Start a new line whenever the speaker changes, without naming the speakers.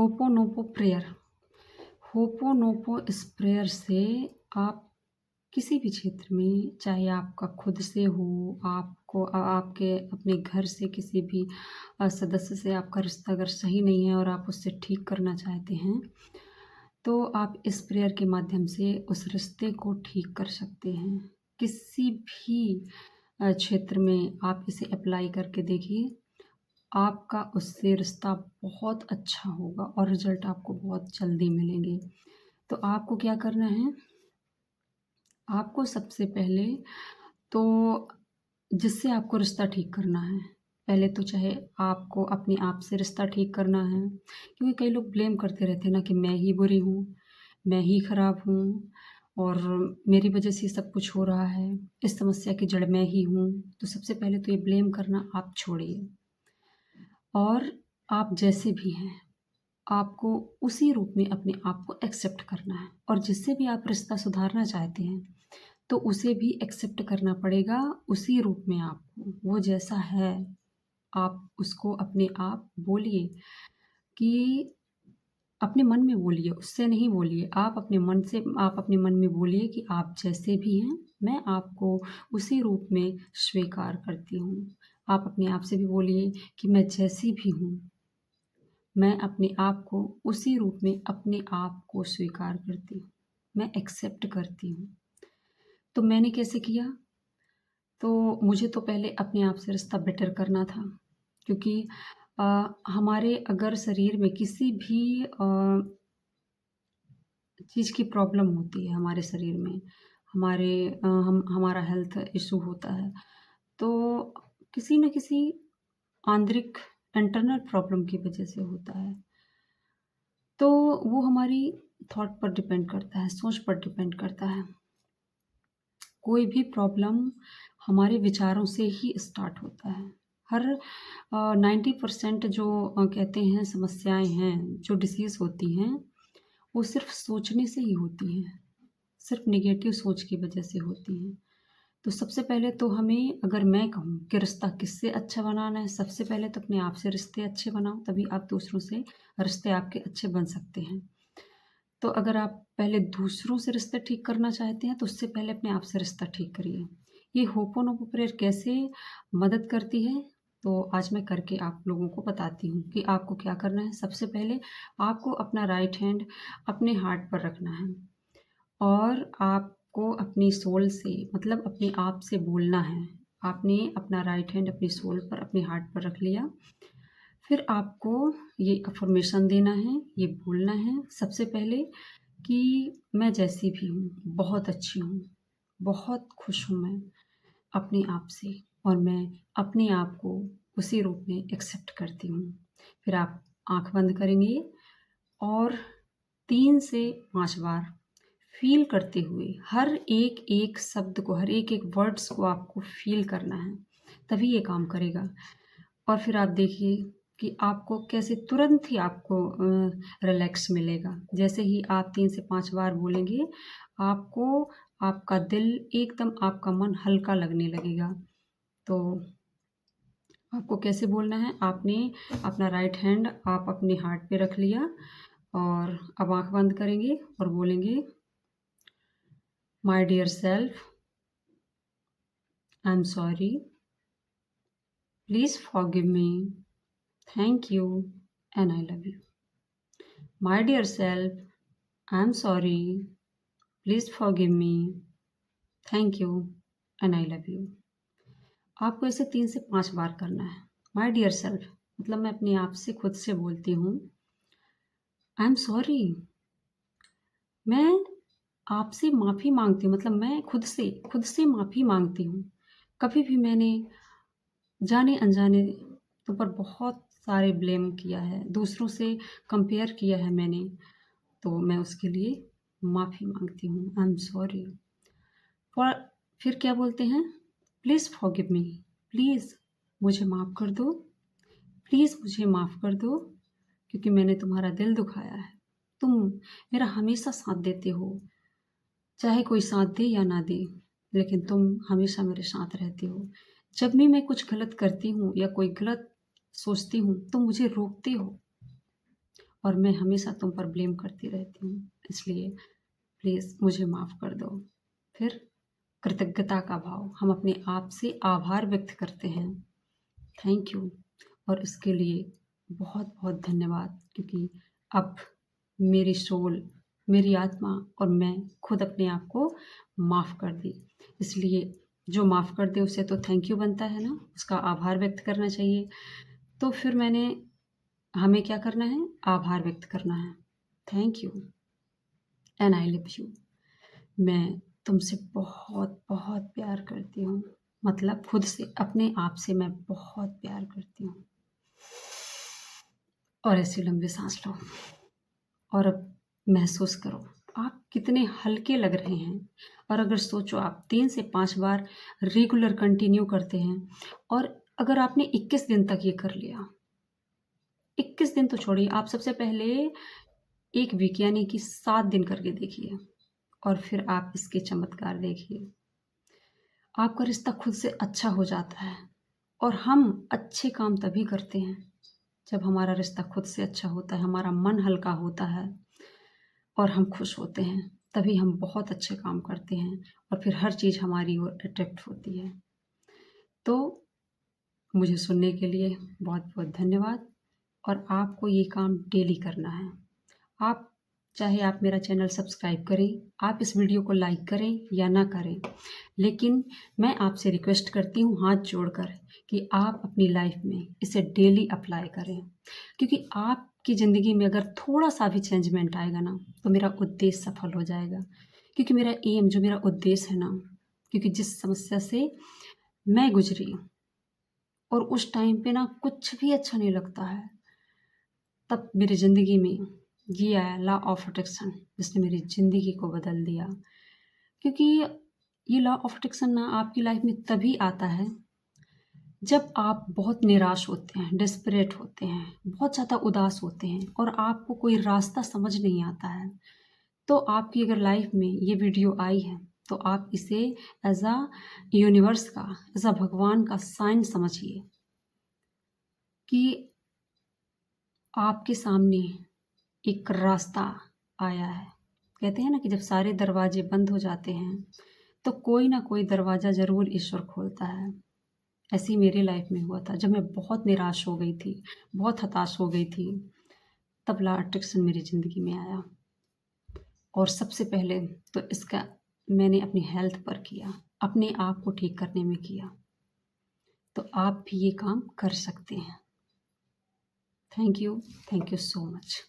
होपोनोपो prayer. होपोनोपो इस prayer से आप किसी भी क्षेत्र में, चाहे आपका खुद से हो, आपके अपने घर से किसी भी सदस्य से आपका रिश्ता अगर सही नहीं है और आप उससे ठीक करना चाहते हैं, तो आप इस प्रेयर के माध्यम से उस रिश्ते को ठीक कर सकते हैं। किसी भी क्षेत्र में आप इसे अप्लाई करके देखिए, आपका उससे रिश्ता बहुत अच्छा होगा और रिज़ल्ट आपको बहुत जल्दी मिलेंगे। तो आपको क्या करना है, आपको सबसे पहले तो जिससे आपको रिश्ता ठीक करना है, पहले तो चाहे आपको अपने आप से रिश्ता ठीक करना है, क्योंकि कई लोग ब्लेम करते रहते हैं ना कि मैं ही बुरी हूँ, मैं ही खराब हूँ और मेरी वजह से सब कुछ हो रहा है, इस समस्या की जड़ मैं ही हूँ। तो सबसे पहले तो ये ब्लेम करना आप छोड़िए और आप जैसे भी हैं, आपको उसी रूप में अपने आप को एक्सेप्ट करना है और जिससे भी आप रिश्ता सुधारना चाहते हैं, तो उसे भी एक्सेप्ट करना पड़ेगा उसी रूप में आपको। वो जैसा है, आप उसको अपने आप बोलिए कि अपने मन में बोलिए, उससे नहीं बोलिए। आप अपने मन में बोलिए कि आप जैसे भी हैं, मैं आपको उसी रूप में स्वीकार करती हूँ। आप अपने आप से भी बोलिए कि मैं जैसी भी हूँ, मैं अपने आप को उसी रूप में अपने आप को स्वीकार करती हूँ, मैं एक्सेप्ट करती हूँ। तो मैंने कैसे किया? तो मुझे तो पहले अपने आप से रिश्ता बेटर करना था, क्योंकि अ, हमारे अगर शरीर में किसी भी चीज़ की प्रॉब्लम होती है हमारे शरीर में, हमारा हेल्थ इश्यू होता है, तो किसी न किसी आंतरिक इंटरनल प्रॉब्लम की वजह से होता है। तो वो हमारी थॉट पर डिपेंड करता है, सोच पर डिपेंड करता है। कोई भी प्रॉब्लम हमारे विचारों से ही स्टार्ट होता है। हर 90% जो कहते हैं समस्याएँ हैं, जो डिसीज़ होती हैं, वो सिर्फ़ सोचने से ही होती हैं, सिर्फ़ नेगेटिव सोच की वजह से होती हैं। तो सबसे पहले तो हमें, अगर मैं कहूँ कि रिश्ता किससे अच्छा बनाना है, सबसे पहले तो अपने आप से रिश्ते अच्छे बनाओ, तभी आप दूसरों से रिश्ते आपके अच्छे बन सकते हैं। तो अगर आप पहले दूसरों से रिश्ते ठीक करना चाहते हैं, तो उससे पहले अपने आप से रिश्ता ठीक करिए। ये होपोनोपो प्रेयर कैसे मदद करती है, तो आज मैं करके आप लोगों को बताती हूँ कि आपको क्या करना है। सबसे पहले आपको अपना राइट हैंड अपने हार्ट पर रखना है और आपको अपनी सोल से, मतलब अपने आप से बोलना है। आपने अपना राइट हैंड अपनी सोल पर, अपने हार्ट पर रख लिया। फिर आपको ये अफ़र्मेशन देना है, ये बोलना है सबसे पहले कि मैं जैसी भी हूँ, बहुत अच्छी हूँ, बहुत खुश हूँ मैं अपने आप से और मैं अपने आप को उसी रूप में एक्सेप्ट करती हूँ। फिर आप आँख बंद करेंगे और 3 से 5 बार फ़ील करते हुए हर एक-एक शब्द को, हर एक-एक वर्ड्स को आपको फ़ील करना है, तभी ये काम करेगा। और फिर आप देखिए कि आपको कैसे तुरंत ही आपको रिलैक्स मिलेगा। जैसे ही आप 3 से 5 बार बोलेंगे, आपको आपका दिल एकदम, आपका मन हल्का लगने लगेगा। तो आपको कैसे बोलना है, आपने अपना राइट हैंड आप अपने हार्ट पे रख लिया और अब आँख बंद करेंगे और बोलेंगे, my dear self, I am sorry, please forgive me, thank you and I love you. My dear self, I am sorry, please forgive me, thank you and I love you. आपको ऐसे 3 से 5 बार करना है। माय डियर सेल्फ मतलब मैं अपने आप से खुद से बोलती हूँ, आई एम सॉरी, मैं आपसे माफ़ी माँगती हूँ, मतलब मैं खुद से माफ़ी माँगती हूँ। कभी भी मैंने जाने-अनजाने तुम पर बहुत सारे ब्लेम किया है, दूसरों से कंपेयर किया है मैंने, तो मैं उसके लिए माफ़ी माँगती हूँ। आई एम सॉरी फॉर, फिर क्या बोलते हैं, प्लीज़ फॉरगिव मी, प्लीज़ मुझे माफ़ कर दो, प्लीज़ मुझे माफ़ कर दो, क्योंकि मैंने तुम्हारा दिल दुखाया है। तुम मेरा हमेशा साथ देते हो, चाहे कोई साथ दे या ना दे, लेकिन तुम हमेशा मेरे साथ रहते हो। जब भी मैं कुछ गलत करती हूँ या कोई गलत सोचती हूँ, तुम मुझे रोकते हो और मैं हमेशा तुम पर ब्लेम करती रहती हूँ, इसलिए प्लीज़ मुझे माफ़ कर दो। फिर कृतज्ञता का भाव, हम अपने आप से आभार व्यक्त करते हैं, थैंक यू, और इसके लिए बहुत-बहुत धन्यवाद, क्योंकि अब मेरी सोल, मेरी आत्मा और मैं खुद अपने आप को माफ़ कर दी। इसलिए जो माफ़ कर दे उसे तो थैंक यू बनता है ना, उसका आभार व्यक्त करना चाहिए। तो फिर हमें क्या करना है? आभार व्यक्त करना है। Thank you and I love you. मैं तुमसे बहुत-बहुत प्यार करती हूँ। मतलब खुद से, अपने आप से मैं बहुत प्यार करती हूँ। और ऐसी लंबी साँस लो और अब महसूस करो, आप कितने हल्के लग रहे हैं। और अगर सोचो, आप 3 से 5 बार रेगुलर कंटिन्यू करते हैं, और अगर आपने 21 दिन तक ये कर लिया, 21 दिन तो छोड़िए, आप सबसे पहले 1 वीक यानी कि 7 दिन करके देखिए, और फिर आप इसके चमत्कार देखिए। आपका रिश्ता खुद से अच्छा हो जाता है, और हम अच्छे काम तभी करते हैं जब हमारा रिश्ता खुद से अच्छा होता है, हमारा मन हल्का होता है और हम खुश होते हैं, तभी हम बहुत अच्छे काम करते हैं और फिर हर चीज़ हमारी ओर अट्रैक्ट होती है। तो मुझे सुनने के लिए बहुत-बहुत धन्यवाद, और आपको ये काम डेली करना है। आप चाहे आप मेरा चैनल सब्सक्राइब करें, आप इस वीडियो को लाइक करें या ना करें, लेकिन मैं आपसे रिक्वेस्ट करती हूँ हाथ जोड़कर कि आप अपनी लाइफ में इसे डेली अप्लाई करें, क्योंकि आपकी ज़िंदगी में अगर थोड़ा-सा भी चेंजमेंट आएगा ना, तो मेरा उद्देश्य सफल हो जाएगा। क्योंकि मेरा एम, जो मेरा उद्देश्य है ना, क्योंकि जिस समस्या से मैं गुज़री और उस टाइम पे ना कुछ भी अच्छा नहीं लगता है, तब मेरी ज़िंदगी में ये आया लॉ ऑफ अट्रैक्शन, जिसने मेरी ज़िंदगी को बदल दिया। क्योंकि ये लॉ ऑफ अट्रैक्शन ना आपकी लाइफ में तभी आता है जब आप बहुत निराश होते हैं, डेस्परेट होते हैं, बहुत ज़्यादा उदास होते हैं और आपको कोई रास्ता समझ नहीं आता है। तो आपकी अगर लाइफ में ये वीडियो आई है, तो आप इसे एज़ अ यूनिवर्स का, एज़ अ भगवान का साइन समझिए कि आपके सामने एक रास्ता आया है। कहते हैं ना कि जब सारे दरवाजे बंद हो जाते हैं, तो कोई ना कोई दरवाज़ा ज़रूर ईश्वर खोलता है। ऐसे ही मेरी लाइफ में हुआ था, जब मैं बहुत निराश हो गई थी, बहुत हताश हो गई थी, तब लॉ अट्रैक्शन मेरी ज़िंदगी में आया। और सबसे पहले तो इसका मैंने अपनी हेल्थ पर किया, अपने आप को ठीक करने में किया। तो आप भी ये काम कर सकते हैं। Thank you so much.